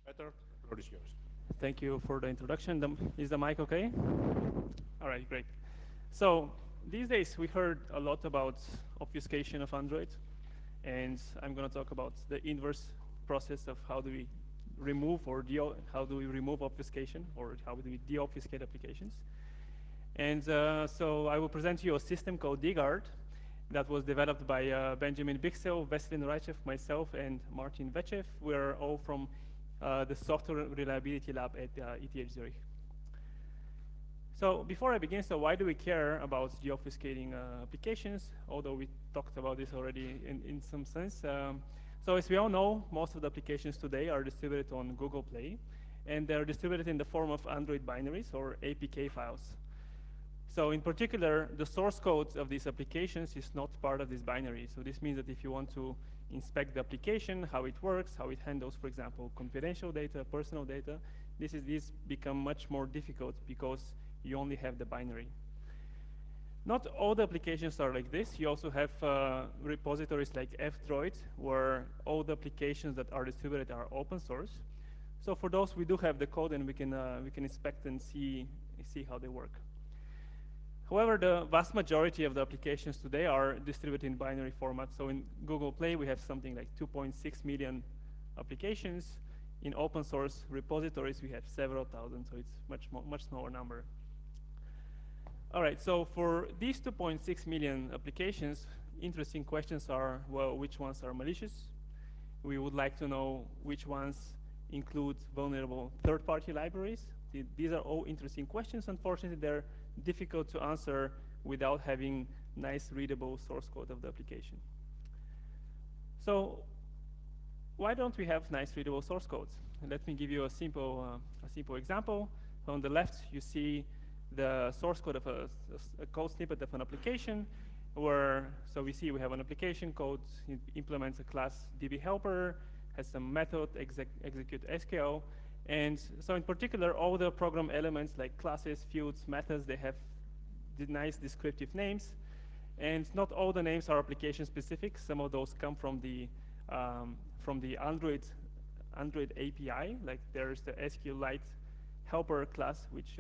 Petar, the floor is yours. Thank you for the introduction. Is the mic okay? All right, great. So these days we heard a lot about obfuscation of Android, and I'm going to talk about the inverse process of how do we remove or how do we remove obfuscation, or how do we deobfuscate applications. And so I will present you a system called dguard that was developed by Benjamin Bixel, Veselin Raichev, myself, and Martin Vechev. We're all from the Software Reliability Lab at ETH Zurich. So before I begin, so why do we care about deobfuscating applications? Although we talked about this already in some sense. So as we all know, most of the applications today are distributed on Google Play, and they're distributed in the form of Android binaries or APK files. So in particular, the source code of these applications is not part of this binary. So this means that if you want to inspect the application, how it works, how it handles, for example, confidential data, personal data, these become much more difficult because you only have the binary. Not all the applications are like this. You also have repositories like F-Droid, where all the applications that are distributed are open source. So for those, we do have the code, and we can inspect and see how they work. However, the vast majority of the applications today are distributed in binary format. So in Google Play, we have something like 2.6 million applications. In open source repositories, we have several thousand, so it's much smaller number. All right, so for these 2.6 million applications, interesting questions are, well, which ones are malicious? We would like to know which ones include vulnerable third-party libraries. These are all interesting questions. Unfortunately, they're difficult to answer without having nice readable source code of the application. So why don't we have nice readable source codes? And let me give you a simple example. On the left, you see the source code of a code snippet of an application where, so we have an application code, it implements a class DB helper, has some method, execute SQL. And so in particular, all the program elements like classes, fields, methods, they have nice descriptive names. And not all the names are application specific. Some of those come from the Android API. Like there's the SQLite helper class, which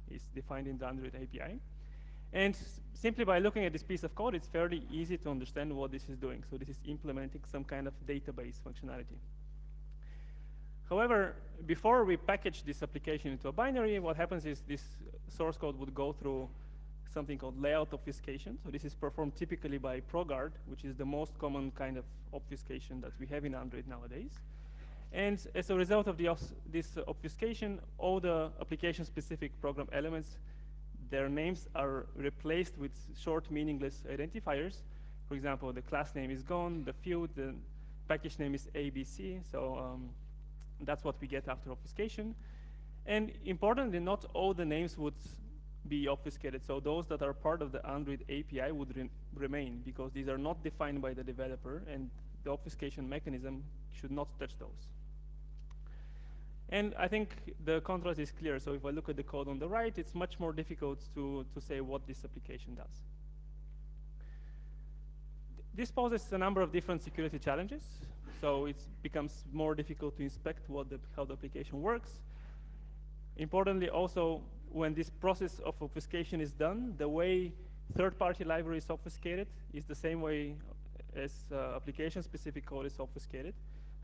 is defined in the Android API. And simply by looking at this piece of code, it's fairly easy to understand what this is doing. So this is implementing some kind of database functionality. However, before we package this application into a binary, what happens is this source code would go through something called layout obfuscation. So this is performed typically by ProGuard, which is the most common kind of obfuscation that we have in Android nowadays. And as a result of this obfuscation, all the application-specific program elements, their names are replaced with short, meaningless identifiers. For example, the class name is gone, the field, the package name is ABC. So that's what we get after obfuscation. And importantly, not all the names would be obfuscated. So those that are part of the Android API would remain, because these are not defined by the developer, and the obfuscation mechanism should not touch those. And I think the contrast is clear. So if I look at the code on the right, it's much more difficult to say what this application does. This poses a number of different security challenges. So it becomes more difficult to inspect how the application works. Importantly, also, when this process of obfuscation is done, the way third-party library is obfuscated is the same way as application-specific code is obfuscated.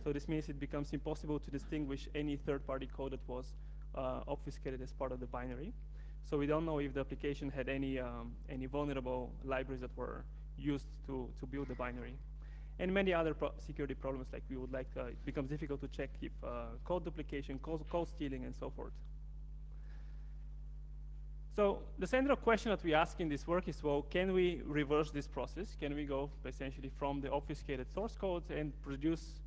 So this means it becomes impossible to distinguish any third-party code that was obfuscated as part of the binary. So we don't know if the application had any vulnerable libraries that were used to build the binary. And many other security problems, like it becomes difficult to check if code duplication, code stealing, and so forth. So the central question that we ask in this work is, well, can we reverse this process? Can we go essentially from the obfuscated source code and produce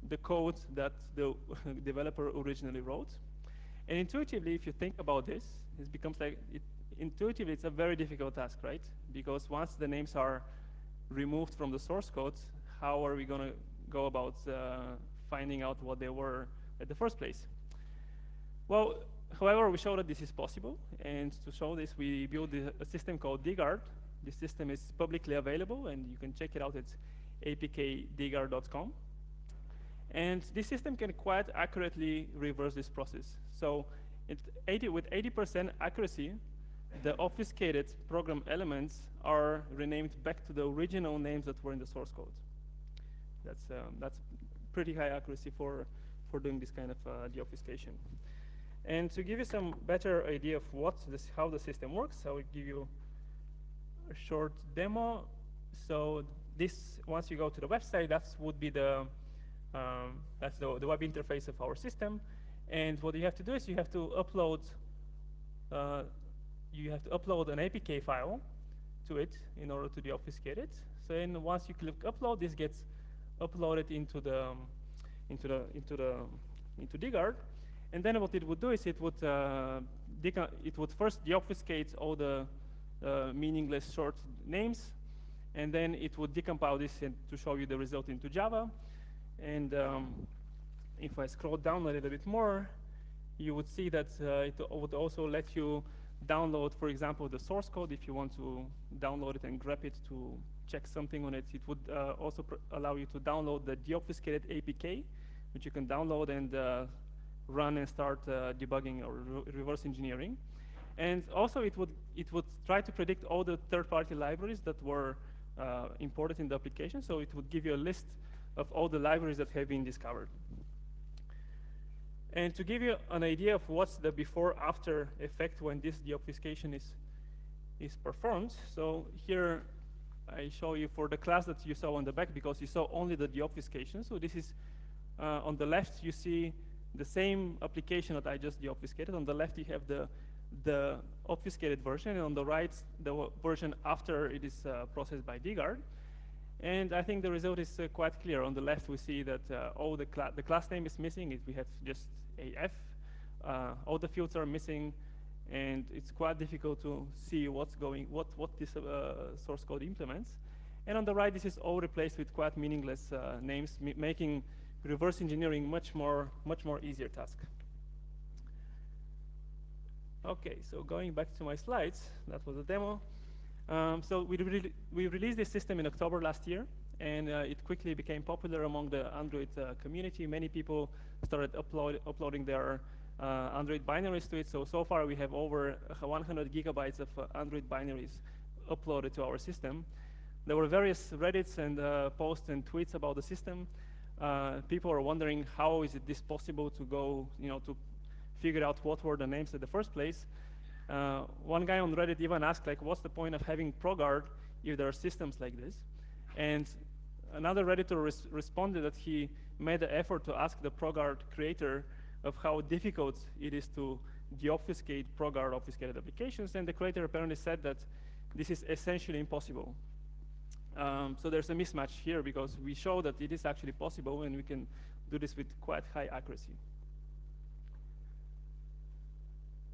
the code that the developer originally wrote? And intuitively, if you think about this, it becomes like, intuitively, it's a very difficult task, right? Because once the names are removed from the source code, how are we going to go about finding out what they were at the first place? Well, however, we show that this is possible. And to show this, we built a system called dguard. This system is publicly available, and you can check it out at apkdguard.com. And this system can quite accurately reverse this process. So with 80% accuracy, the obfuscated program elements are renamed back to the original names that were in the source code. That's pretty high accuracy for doing this kind of deobfuscation. And to give you some better idea of how the system works, I will give you a short demo. So this, once you go to the website, that would be the web interface of our system. And what you have to do is you have to upload an APK file to it in order to deobfuscate it. So then once you click upload, this gets uploaded into DGARD. And then what it would do is it would first deobfuscate all the meaningless short names, and then it would decompile this to show you the result into Java. And if I scroll down a little bit more, you would see that it would also let you download, for example, the source code. If you want to download it and grab it to check something on it, it would also allow you to download the deobfuscated APK, which you can download and run and start debugging or reverse engineering. And also it would try to predict all the third-party libraries that were imported in the application. So it would give you a list of all the libraries that have been discovered. And to give you an idea of what's the before-after effect when this deobfuscation is performed, so here I show you for the class that you saw on the back, because you saw only the deobfuscation. So this is, on the left, you see the same application that I just deobfuscated. On the left, you have the obfuscated version, and on the right, the version after it is processed by DGARD. And I think the result is quite clear. On the left, we see that all the class name is missing. We have just AF. All the fields are missing, and it's quite difficult to see what this source code implements. And on the right, this is all replaced with quite meaningless names, making reverse engineering much more easier task. Okay, so going back to my slides, that was a demo. So we released this system in October last year, and it quickly became popular among the Android community. Many people started uploading their Android binaries to it. So far we have over 100 gigabytes of Android binaries uploaded to our system. There were various Reddits and posts and tweets about the system. People are wondering how is this possible to go, to figure out what were the names in the first place. One guy on Reddit even asked, like, what's the point of having ProGuard if there are systems like this? And another Redditor responded that he made the effort to ask the ProGuard creator of how difficult it is to deobfuscate ProGuard obfuscated applications, and the creator apparently said that this is essentially impossible. So there's a mismatch here, because we show that it is actually possible, and we can do this with quite high accuracy.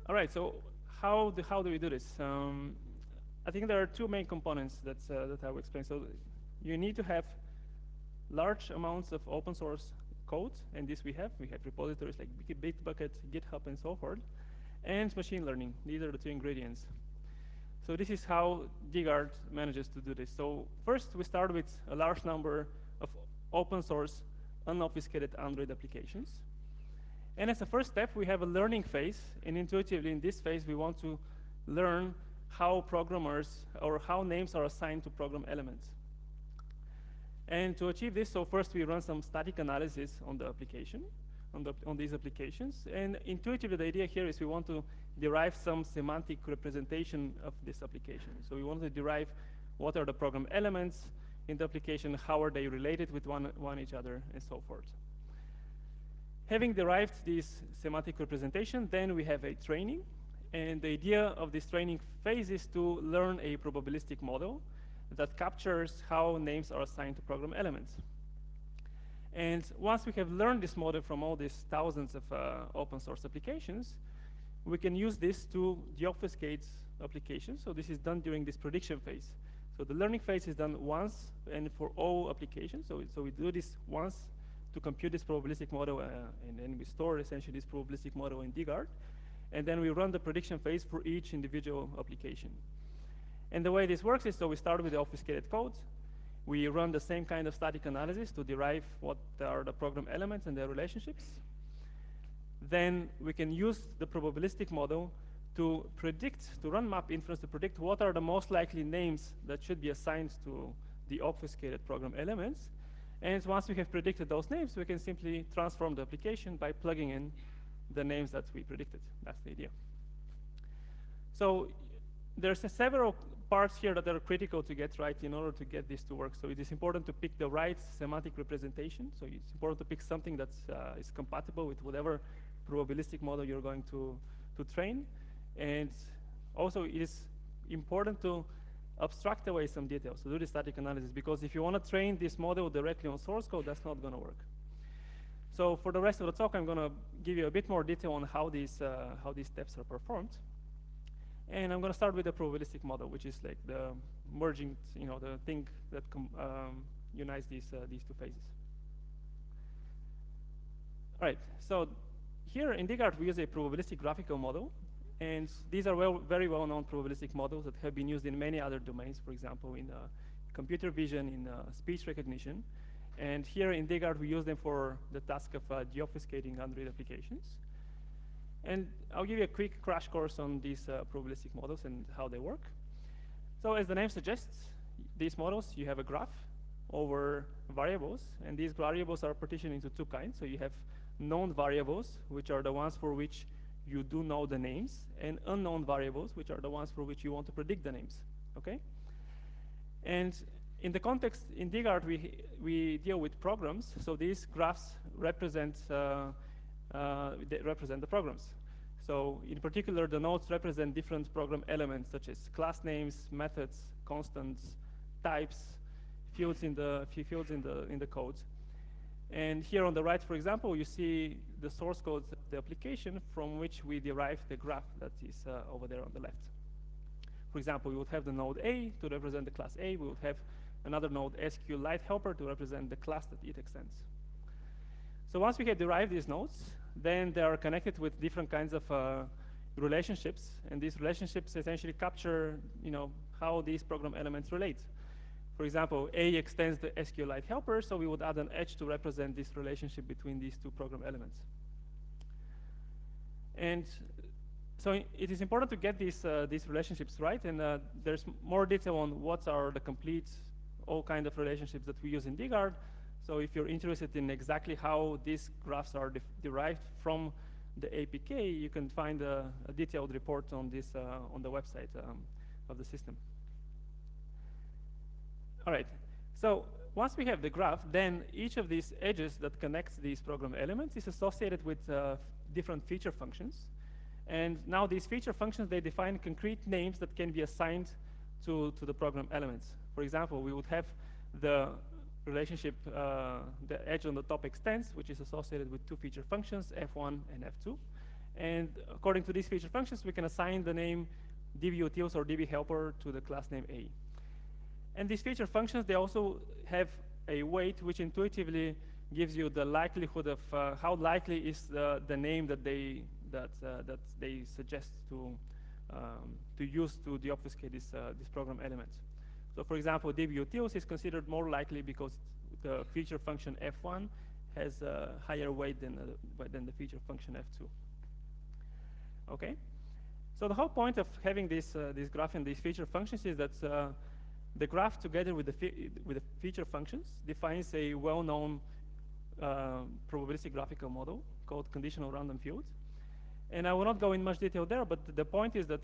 All right, so how do we do this? I think there are two main components that I will explain. So you need to have large amounts of open source code, and this we have. We have repositories like Bitbucket, GitHub, and so forth, and machine learning. These are the two ingredients. So this is how DGARD manages to do this. So first, we start with a large number of open source, unobfuscated Android applications. And as a first step, we have a learning phase, and intuitively in this phase, we want to learn how programmers, or how names are assigned to program elements. And to achieve this, so first we run some static analysis on the application, on these applications. And intuitively, the idea here is we want to derive some semantic representation of this application. So we want to derive what are the program elements in the application, how are they related with one each other, and so forth. Having derived this semantic representation, then we have a training. And the idea of this training phase is to learn a probabilistic model that captures how names are assigned to program elements. And once we have learned this model from all these thousands of open source applications, we can use this to deobfuscate applications. So this is done during this prediction phase. So the learning phase is done once and for all applications. So we do this once to compute this probabilistic model, and then we store essentially this probabilistic model in DGARD. And then we run the prediction phase for each individual application. And the way this works is, so we start with the obfuscated code, We run the same kind of static analysis to derive what are the program elements and their relationships. Then we can use the probabilistic model to predict, to run map inference to predict what are the most likely names that should be assigned to the obfuscated program elements. And once we have predicted those names, we can simply transform the application by plugging in the names that we predicted. That's the idea. So there's several parts here that are critical to get right in order to get this to work. So it is important to pick the right semantic representation. So it's important to pick something that is compatible with whatever probabilistic model you're going to train. And also it is important to abstract away some details to do the static analysis, because if you want to train this model directly on source code, that's not going to work. So for the rest of the talk, I'm going to give you a bit more detail on how these steps are performed. And I'm going to start with the probabilistic model, which is like the merging, the thing that unites these two phases. All right, so here in DigArt, we use a probabilistic graphical model. And these are very well-known probabilistic models that have been used in many other domains, for example, in computer vision, in speech recognition. And here in DigArt, we use them for the task of deobfuscating Android applications. And I'll give you a quick crash course on these probabilistic models and how they work. So as the name suggests, these models, you have a graph over variables. And these variables are partitioned into two kinds. So you have known variables, which are the ones for which you do know the names, and unknown variables, which are the ones for which you want to predict the names, okay? And in the context, in DigArt, we deal with programs, so these graphs represent the programs. So in particular, the nodes represent different program elements, such as class names, methods, constants, types, fields in the code. And here on the right, for example, you see the source code of the application from which we derive the graph that is over there on the left. For example, we would have the node A to represent the class A. We would have another node, SQLite helper, to represent the class that it extends. So once we have derived these nodes, then they are connected with different kinds of relationships. And these relationships essentially capture how these program elements relate. For example, A extends the SQLite helper, so we would add an edge to represent this relationship between these two program elements. And so it is important to get these relationships right, and there's more detail on what are the complete, all kind of relationships that we use in DigArt. So if you're interested in exactly how these graphs are derived from the APK, you can find a detailed report on this on the website of the system. All right, so once we have the graph, then each of these edges that connects these program elements is associated with different feature functions. And now these feature functions, they define concrete names that can be assigned to the program elements. For example, we would have the relationship, the edge on the top extends, which is associated with two feature functions, F1 and F2. And according to these feature functions, we can assign the name dbutils or dbhelper to the class name A. And these feature functions, they also have a weight which intuitively gives you the likelihood of how likely is the name that they suggest to use to deobfuscate this program element. So for example, dbutils is considered more likely because the feature function F1 has a higher weight than the feature function F2. Okay, so the whole point of having this graph and these feature functions is that the graph, together with the feature functions, defines a well-known probabilistic graphical model called conditional random field. And I will not go in much detail there, but the point is that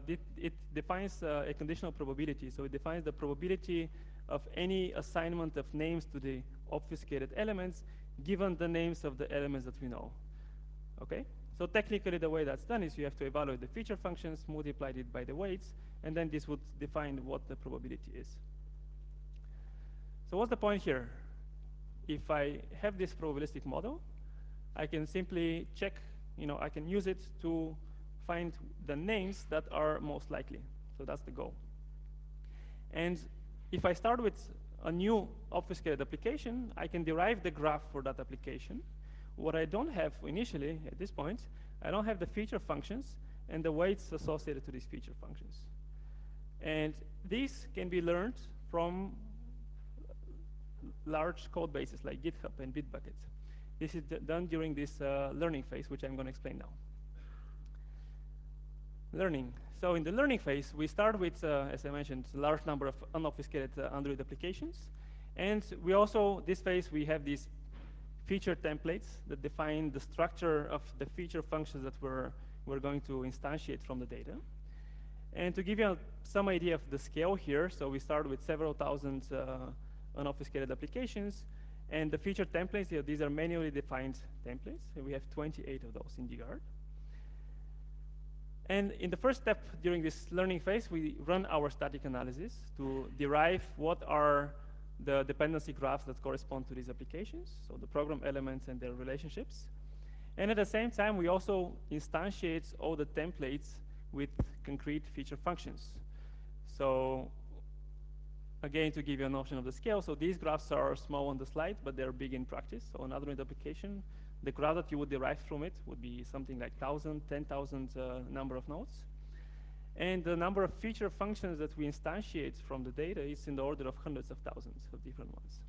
it defines a conditional probability. So it defines the probability of any assignment of names to the obfuscated elements, given the names of the elements that we know. Okay? So technically, the way that's done is you have to evaluate the feature functions, multiply it by the weights, and then this would define what the probability is. So what's the point here? If I have this probabilistic model, I can simply check, I can use it to find the names that are most likely. So that's the goal. And if I start with a new obfuscated application, I can derive the graph for that application. What I don't have initially, at this point, I don't have the feature functions and the weights associated to these feature functions. And these can be learned from large code bases like GitHub and Bitbucket. This is done during this learning phase, which I'm going to explain now. Learning. So in the learning phase, we start with, as I mentioned, a large number of unobfuscated Android applications. And we also, this phase, we have these feature templates that define the structure of the feature functions that we're going to instantiate from the data. And to give you some idea of the scale here, so we start with several thousand unobfuscated applications. And the feature templates, these are manually defined templates. And we have 28 of those in DGARD. And in the first step during this learning phase, we run our static analysis to derive what are the dependency graphs that correspond to these applications, so the program elements and their relationships. And at the same time, we also instantiate all the templates with concrete feature functions. So again, to give you a notion of the scale, so these graphs are small on the slide, but they're big in practice. So an Android application, the graph that you would derive from it would be something like 1,000, 10,000 number of nodes. And the number of feature functions that we instantiate from the data is in the order of hundreds of thousands of different ones.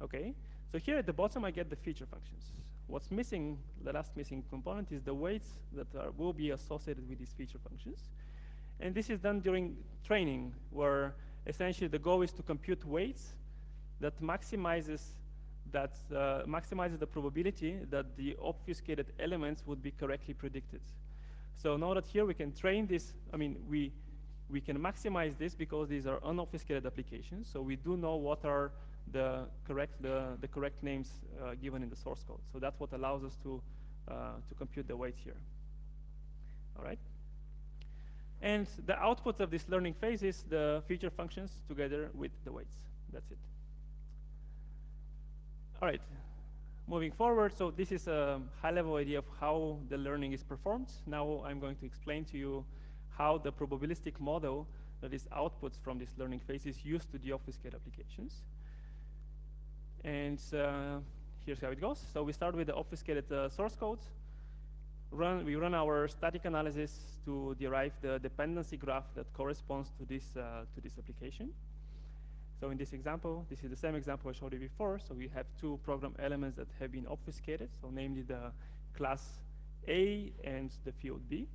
Okay, so here at the bottom, I get the feature functions. What's missing, the last missing component, is the weights that will be associated with these feature functions. And this is done during training, where essentially the goal is to compute weights that maximizes the probability that the obfuscated elements would be correctly predicted. So now that here we can train this, I mean, we can maximize this because these are unobfuscated applications. So we do know what are the correct names given in the source code. So that's what allows us to compute the weights here. All right. And the output of this learning phase is the feature functions together with the weights. That's it. All right, moving forward, so this is a high-level idea of how the learning is performed. Now I'm going to explain to you how the probabilistic model that is outputs from this learning phase is used to deobfuscate applications. And here's how it goes. So we start with the obfuscated source code. We run our static analysis to derive the dependency graph that corresponds to this application. So in this example, this is the same example I showed you before. So we have two program elements that have been obfuscated, so namely the class A and the field B.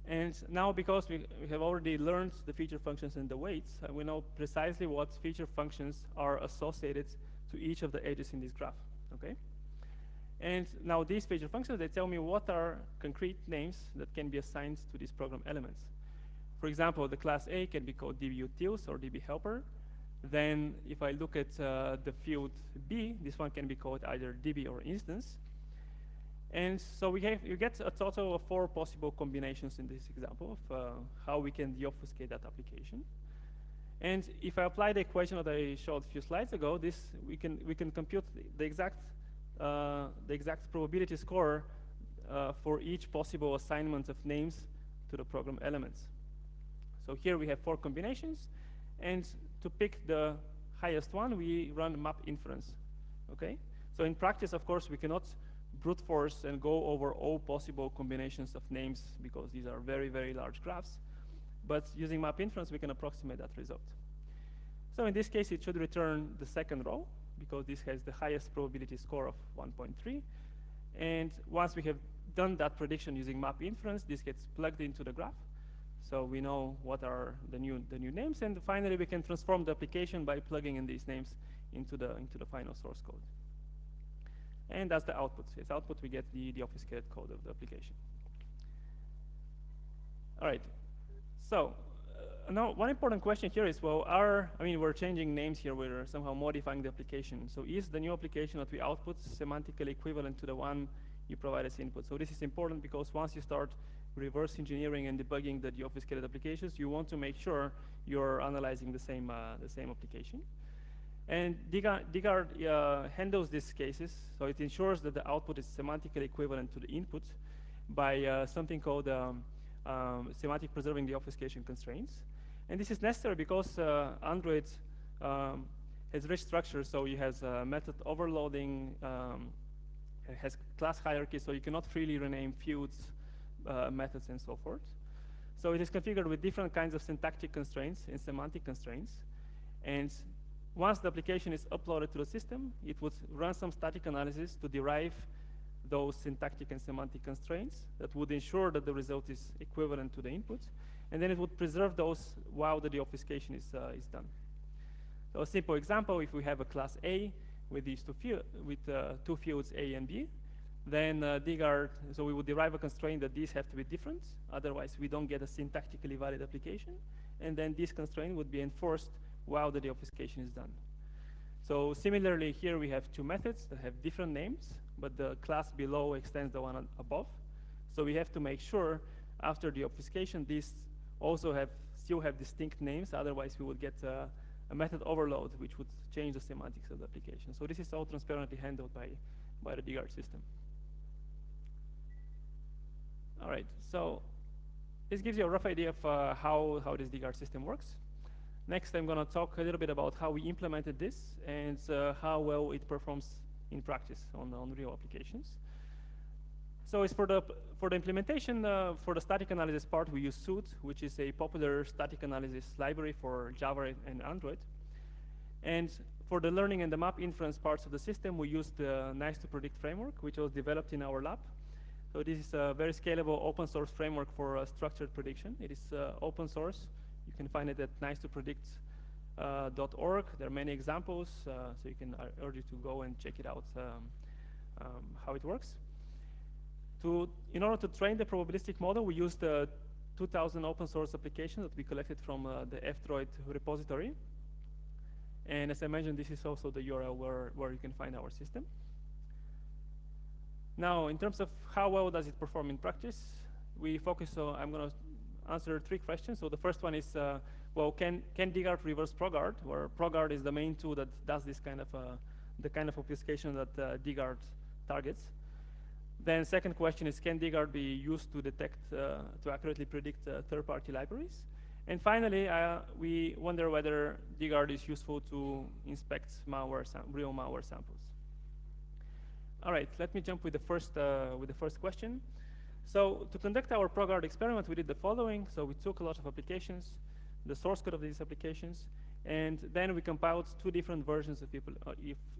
And now, because we have already learned the feature functions and the weights, we know precisely what feature functions are associated to each of the edges in this graph, okay? And now these feature functions, they tell me what are concrete names that can be assigned to these program elements. For example, the class A can be called dbutils or dbhelper. Then if I look at the field B, this one can be called either db or instance. And so you get a total of 4 possible combinations in this example of how we can deobfuscate that application. And if I apply the equation that I showed a few slides ago, we can compute the exact probability score for each possible assignment of names to the program elements. So here we have 4 combinations, and to pick the highest one, we run map inference, okay? So in practice, of course, we cannot brute force and go over all possible combinations of names because these are very, very large graphs. But using map inference, we can approximate that result. So in this case, it should return the second row because this has the highest probability score of 1.3. And once we have done that prediction using map inference, this gets plugged into the graph. So we know what are the new names, and finally we can transform the application by plugging in these names into the final source code. And that's the output. As output, we get the obfuscated code of the application. All right. So now one important question here is, well, we're changing names here. We're somehow modifying the application. So is the new application that we output semantically equivalent to the one you provide as input? So this is important because once you start reverse engineering and debugging the deobfuscated applications, you want to make sure you're analyzing the same application. And DGARD handles these cases, so it ensures that the output is semantically equivalent to the input by something called semantic preserving deobfuscation constraints. And this is necessary because Android has rich structure, so it has method overloading, it has class hierarchy, so you cannot freely rename fields, methods, and so forth. So it is configured with different kinds of syntactic constraints and semantic constraints. And Once the application is uploaded to the system, it would run some static analysis to derive those syntactic and semantic constraints that would ensure that the result is equivalent to the input. And then it would preserve those while the deobfuscation is done. So a simple example, if we have a class A with these two fields A and B, then DGARD, so we would derive a constraint that these have to be different, otherwise we don't get a syntactically valid application, and then this constraint would be enforced while the deobfuscation is done. So similarly here we have two methods that have different names, but the class below extends the one above. So we have to make sure after the obfuscation these also still have distinct names, otherwise we would get a method overload which would change the semantics of the application. So this is all transparently handled by the DGARD system. All right, so this gives you a rough idea of how this DGARD system works. Next, I'm going to talk a little bit about how we implemented this and how well it performs in practice on real applications. So it's for the implementation, for the static analysis part, we use Suit, which is a popular static analysis library for Java and Android. And for the learning and the map inference parts of the system, we use the Nice2Predict framework, which was developed in our lab. So this is a very scalable open source framework for structured prediction. It is open source. You can find it at nice2predict.org. There are many examples, so you can urge you to go and check it out, how it works. In order to train the probabilistic model, we used the 2000 open source application that we collected from the F-Droid repository. And as I mentioned, this is also the URL where you can find our system. Now, in terms of how well does it perform in practice, we focus on, I'm going to answer 3 questions. So the first one is, well, can DGARD reverse ProGuard, where ProGuard is the main tool that does this kind of, the kind of obfuscation that DGARD targets. Then second question is, can DGARD be used to detect, to accurately predict third-party libraries? And finally, we wonder whether DGARD is useful to inspect real malware samples. All right, let me jump with the first question. So to conduct our ProGuard experiment, we did the following. So we took a lot of applications, the source code of these applications, and then we compiled 2 different versions of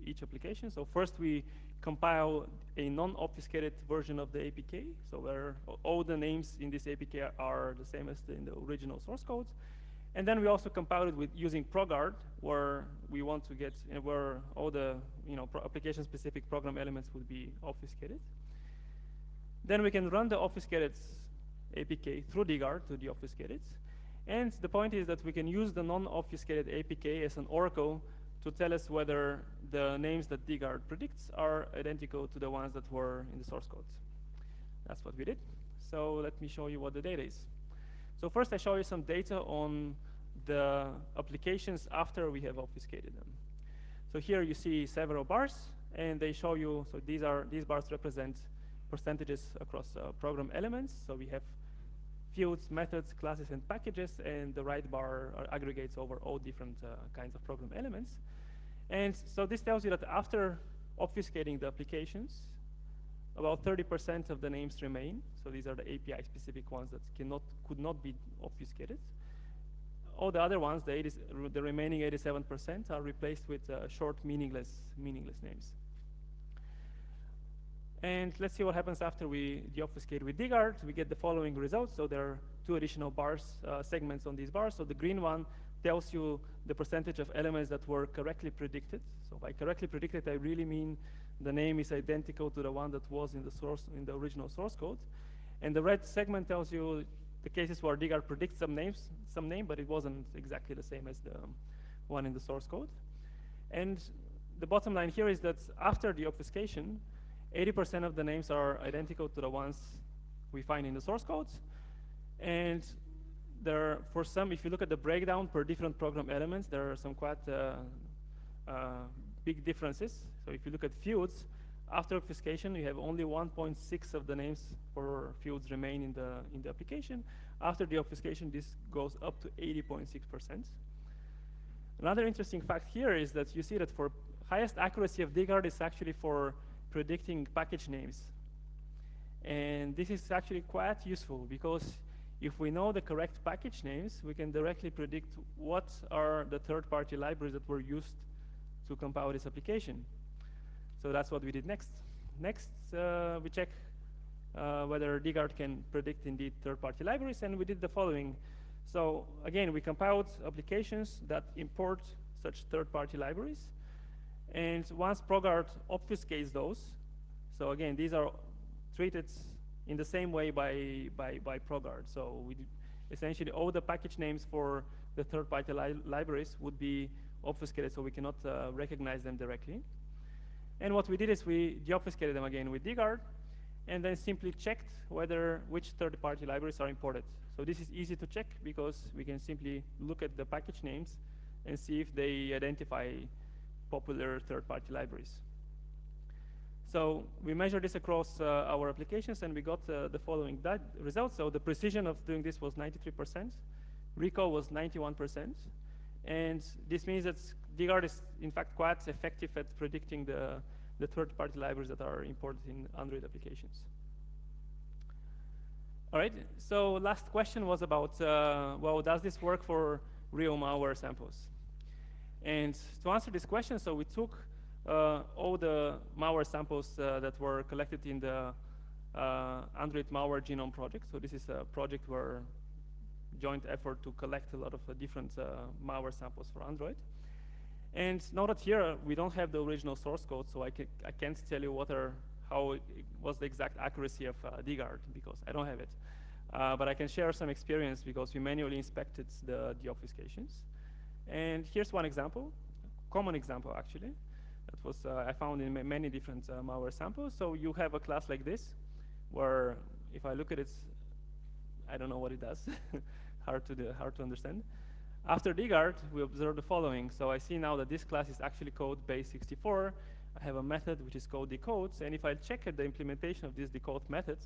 each application. So first we compile a non-obfuscated version of the APK, so where all the names in this APK are the same as in the original source codes. And then we also compiled it with using ProGuard, where we want to get, where all the application-specific program elements would be obfuscated. Then we can run the obfuscated APK through DGARD to deobfuscate it. And the point is that we can use the non-obfuscated APK as an oracle to tell us whether the names that DGARD predicts are identical to the ones that were in the source code. That's what we did. So let me show you what the data is. So first I show you some data on the applications after we have obfuscated them. So here you see several bars, and they show you, so these bars represent percentages across program elements. So we have fields, methods, classes, and packages, and the right bar aggregates over all different kinds of program elements. And so this tells you that after obfuscating the applications, about 30% of the names remain. So these are the API-specific ones that could not be obfuscated. All the other ones, the remaining 87%, are replaced with short, meaningless names. And let's see what happens after we deobfuscate with DGARD. We get the following results. So there are 2 additional bars, segments on these bars. So the green one tells you the percentage of elements that were correctly predicted. So by correctly predicted, I really mean the name is identical to the one that was in the original source code. And the red segment tells you the cases where DGARD predicts some name, but it wasn't exactly the same as the one in the source code. And the bottom line here is that after the obfuscation, 80% of the names are identical to the ones we find in the source codes. And for some, if you look at the breakdown per different program elements, there are some quite big differences. So if you look at fields, after obfuscation, you have only 1.6 of the names for fields remain in the application. After the obfuscation, this goes up to 80.6%. Another interesting fact here is that you see that for highest accuracy of DGARD is actually for predicting package names. And this is actually quite useful because if we know the correct package names, we can directly predict what are the third-party libraries that were used to compile this application. So that's what we did next. Next, we check whether DGARD can predict indeed third-party libraries, and we did the following. So again, we compiled applications that import such third-party libraries, and once ProgArt obfuscates those, so again, these are treated in the same way by ProgArt. So we essentially all the package names for the third-party libraries would be obfuscated, so we cannot recognize them directly. And what we did is we deobfuscated them again with DGARD, and then simply checked which third-party libraries are imported. So this is easy to check because we can simply look at the package names and see if they identify popular third-party libraries. So we measured this across our applications, and we got the following results. So the precision of doing this was 93%, recall was 91%, and this means that DGARD is in fact quite effective at predicting the third-party libraries that are imported in Android applications. All right, so last question was about, well, does this work for real malware samples? And to answer this question, so we took all the malware samples that were collected in the Android Malware Genome Project. So this is a project where joint effort to collect a lot of different malware samples for Android. And now that here we don't have the original source code, so I can't tell you how it was the exact accuracy of DGARD because I don't have it. But I can share some experience because we manually inspected the deobfuscations. And here's one example, common example actually, that was I found in many different malware samples. So you have a class like this, where if I look at it, I don't know what it does. hard to understand. After DGARD, we observe the following. So I see now that this class is actually called base64. I have a method which is called decodes, and if I check at the implementation of this decode method,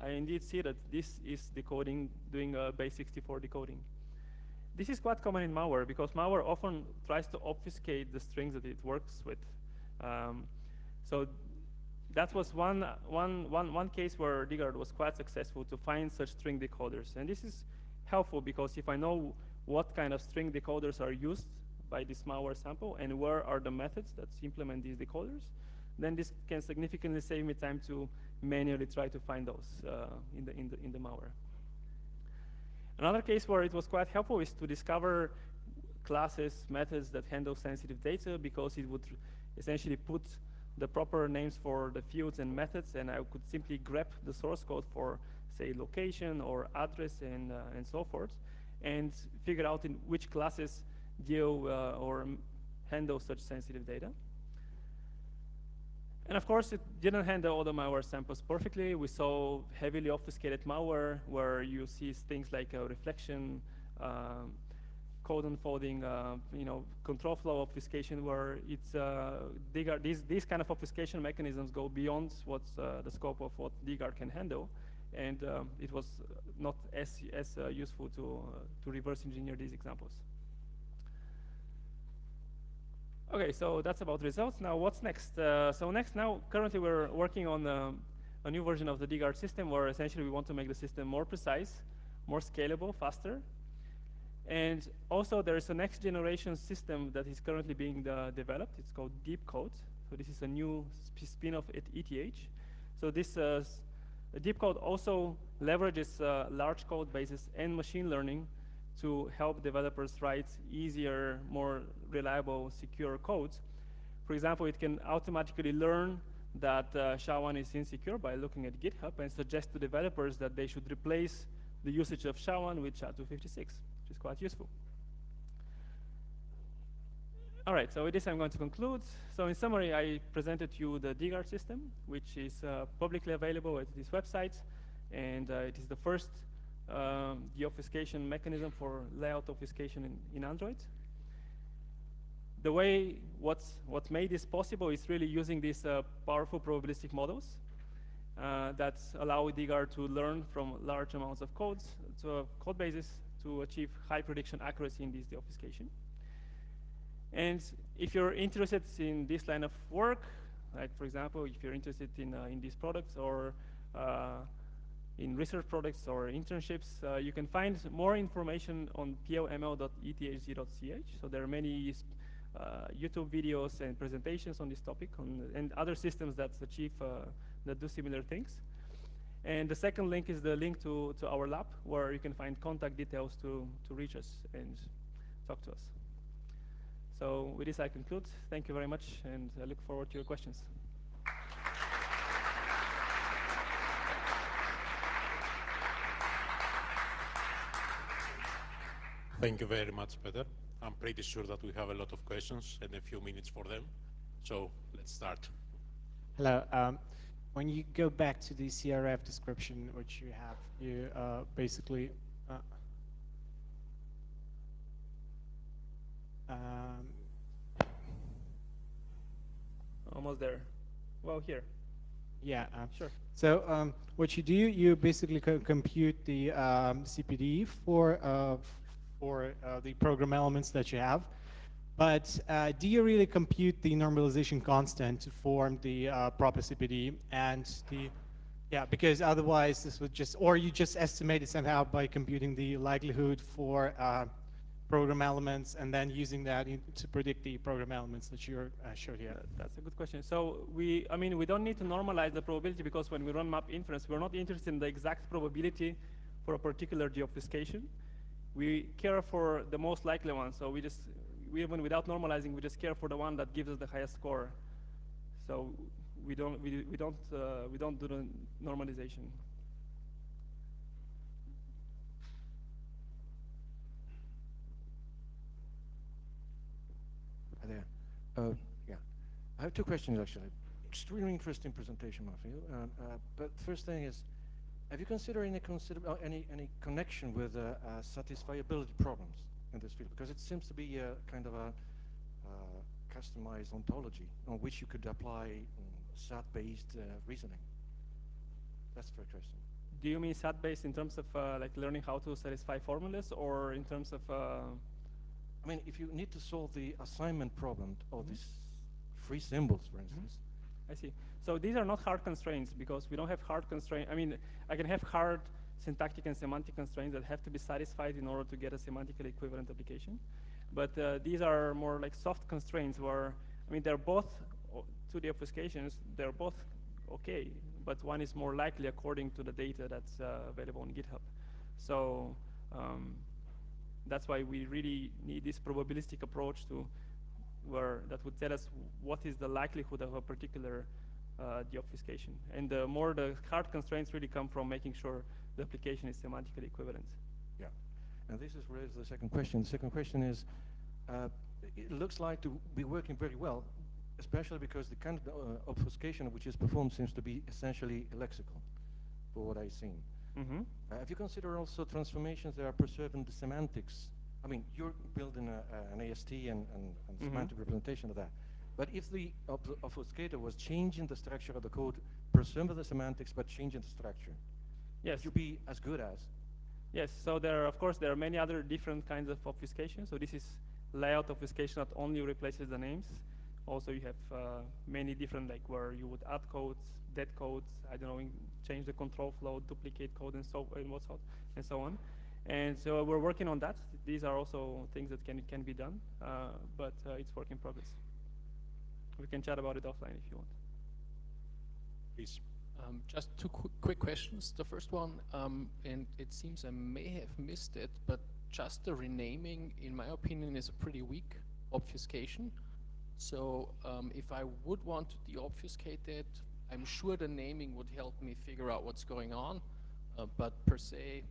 I indeed see that this is decoding, doing base64 decoding. This is quite common in malware because malware often tries to obfuscate the strings that it works with. So that was one case where DGARD was quite successful to find such string decoders. And this is helpful because if I know what kind of string decoders are used by this malware sample and where are the methods that implement these decoders, then this can significantly save me time to manually try to find those in the malware. Another case where it was quite helpful is to discover classes, methods that handle sensitive data because it would essentially put the proper names for the fields and methods, and I could simply grab the source code for, say, location or address and so forth, and figure out in which classes deal or handle such sensitive data. And of course, it didn't handle all the malware samples perfectly. We saw heavily obfuscated malware where you see things like reflection, code unfolding, control flow obfuscation, where it's these kind of obfuscation mechanisms go beyond what's the scope of what DGARD can handle, and it was not as useful to reverse engineer these examples. Okay, so that's about results. Now, what's next? Currently we're working on a new version of the DGARD system where essentially we want to make the system more precise, more scalable, faster. And also there is a next generation system that is currently being developed. It's called DeepCode. So this is a new spin-off at ETH. So this DeepCode also leverages large code bases and machine learning to help developers write easier, more reliable, secure codes. For example, it can automatically learn that SHA-1 is insecure by looking at GitHub and suggest to developers that they should replace the usage of SHA-1 with SHA-256, which is quite useful. All right, so with this I'm going to conclude. So in summary, I presented you the DGARD system, which is publicly available at this website, and it is the first deobfuscation mechanism for layout obfuscation in Android. The way what made this possible is really using these powerful probabilistic models that allow DGARD to learn from large amounts of code bases to achieve high prediction accuracy in this deobfuscation. And if you're interested in this line of work, like for example, if you're interested in these products or in research projects or internships. You can find more information on poml.ethz.ch. So there are many YouTube videos and presentations on this topic and other systems that achieve that do similar things. And the second link is the link to our lab, where you can find contact details to reach us and talk to us. So with this, I conclude. Thank you very much, and I look forward to your questions. Thank you very much, Petar. I'm pretty sure that we have a lot of questions and a few minutes for them. So let's start. Hello. When you go back to the CRF description, which you have, you basically Almost there. Well, here. Yeah. Sure. So what you do, you basically compute the CPD for the program elements that you have. But do you really compute the normalization constant to form the proper CPD? And because otherwise this would just, or you just estimate it somehow by computing the likelihood for program elements and then using that to predict the program elements that you showed here. That's a good question. So we don't need to normalize the probability, because when we run map inference, we're not interested in the exact probability for a particular deobfuscation. We care for the most likely one. So even without normalizing, we just care for the one that gives us the highest score. So we don't do the normalization. Hi there. Yeah, I have two questions actually. Extremely interesting presentation, Matthew. But the first thing is, have you considered any connection with satisfiability problems in this field? Because it seems to be a kind of a customized ontology on which you could apply SAT-based reasoning. That's the first question. Do you mean SAT-based in terms of like learning how to satisfy formulas, or in terms of? I mean, if you need to solve the assignment problem of these free symbols, for instance. I see. So these are not hard constraints, because we don't have hard constraints. I mean, I can have hard syntactic and semantic constraints that have to be satisfied in order to get a semantically equivalent application. But these are more like soft constraints where, I mean, they're both two deobfuscations, they're both okay, but one is more likely according to the data that's available on GitHub. So that's why we really need this probabilistic approach that would tell us what is the likelihood of a particular deobfuscation. And the more the hard constraints really come from making sure the application is semantically equivalent. Yeah, and this is related to the second question. The second question is, it looks like to be working very well, especially because the kind of obfuscation which is performed seems to be essentially lexical, for what I've seen. Have you considered also transformations that are preserving the semantics? I mean, you're building an AST and semantic representation of that. But if the obfuscator was changing the structure of the code, preserving the semantics, but changing the structure, yes, would you be as good as? Yes, so of course, there are many other different kinds of obfuscation. So this is layout obfuscation that only replaces the names. Also, you have many different, like where you would add codes, dead codes, I don't know, change the control flow, duplicate code, and so on. And so we're working on that. These are also things that can be done, but it's work in progress. We can chat about it offline if you want. Please. Just two quick questions. The first one, and it seems I may have missed it, but just the renaming, in my opinion, is a pretty weak obfuscation. So if I would want to deobfuscate it, I'm sure the naming would help me figure out what's going on, but per se,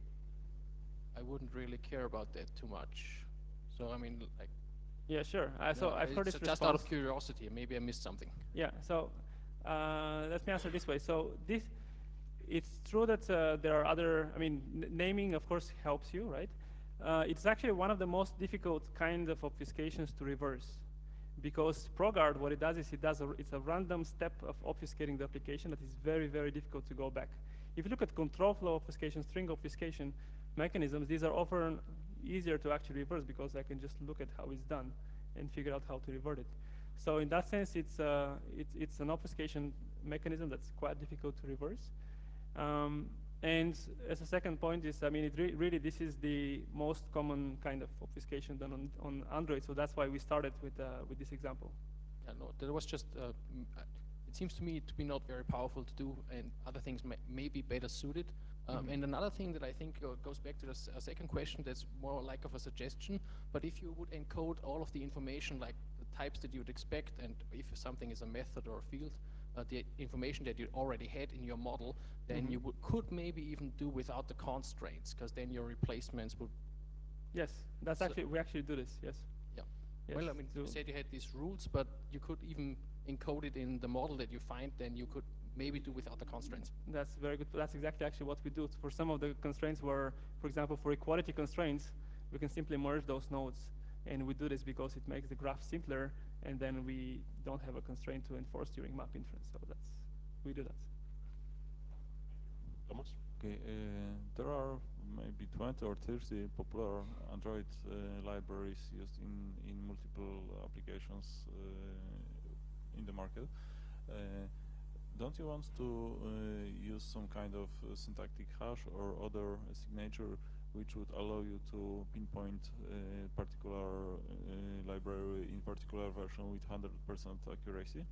I wouldn't really care about that too much. So I mean, like. Yeah, sure. So I've heard this response. Just out of curiosity, maybe I missed something. Yeah. So let me answer this way. So it's true that there are other. I mean, naming of course helps you, right? It's actually one of the most difficult kind of obfuscations to reverse, because ProGuard, what it does is it's a random step of obfuscating the application that is very, very difficult to go back. If you look at control flow obfuscation, string obfuscation mechanisms, these are often easier to actually reverse, because I can just look at how it's done and figure out how to revert it. So in that sense, it's an obfuscation mechanism that's quite difficult to reverse. And as a second point is, I mean, really this is the most common kind of obfuscation done on Android, so that's why we started with this example. Yeah, no, that was just, it seems to me to be not very powerful to do, and other things may be better suited. And another thing that I think goes back to the second question, that's more like of a suggestion, but if you would encode all of the information, like the types that you would expect, and if something is a method or a field, the information that you already had in your model, then you could maybe even do without the constraints, because then your replacements would. Yes, that's So- we actually do this, yes. Yeah. Yes, Well, I mean, you so- said you had these rules, but you could even encode it in the model that you find, then you could maybe do without the constraints. That's very good. That's exactly actually what we do. For some of the constraints where, for example, for equality constraints, we can simply merge those nodes. And we do this because it makes the graph simpler, and then we don't have a constraint to enforce during map inference. So we do that. Thomas? Okay, there are maybe 20 or 30 popular Android libraries used in multiple applications in the market. Don't you want to use some kind of syntactic hash or other signature which would allow you to pinpoint a particular library in particular version with 100% accuracy?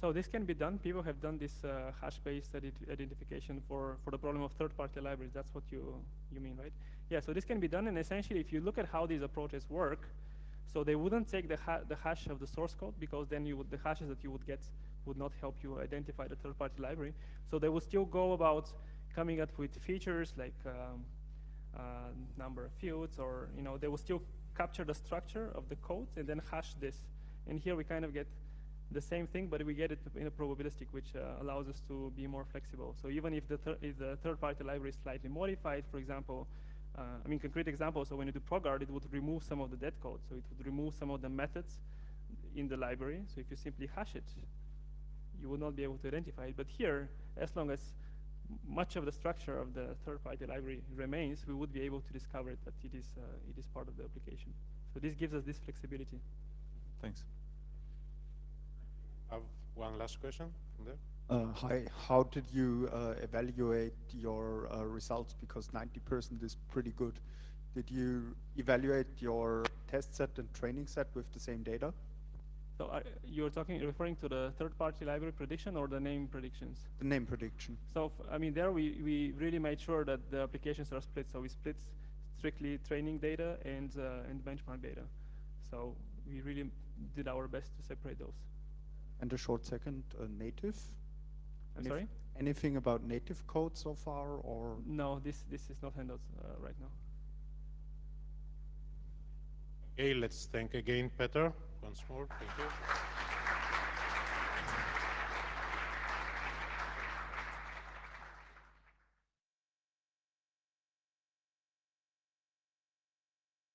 So this can be done. People have done this hash-based identification for the problem of third-party libraries. That's what you mean, right? Yeah, so this can be done, and essentially if you look at how these approaches work, so they wouldn't take the hash of the source code, because then the hashes that you would get would not help you identify the third-party library. So they would still go about coming up with features like number of fields, or they will still capture the structure of the code and then hash this. And here we kind of get the same thing, but we get it in a probabilistic, which allows us to be more flexible. So even if the third-party library is slightly modified, for example, I mean, concrete example, so when you do ProGuard, it would remove some of the dead code. So it would remove some of the methods in the library. So if you simply hash it, you would not be able to identify it. But here, as long as much of the structure of the third-party library remains, we would be able to discover that it is part of the application. So this gives us this flexibility. Thanks. I have one last question from there. Hi, how did you evaluate your results? Because 90% is pretty good. Did you evaluate your test set and training set with the same data? So you're referring to the third-party library prediction or the name predictions? The name prediction. So I mean, there we really made sure that the applications are split. So we split strictly training data and benchmark data. So we really did our best to separate those. And a short second, native? I'm sorry? Anything about native code so far, or? No, this is not handled right now. Okay, let's thank again Petar once more. Thank you.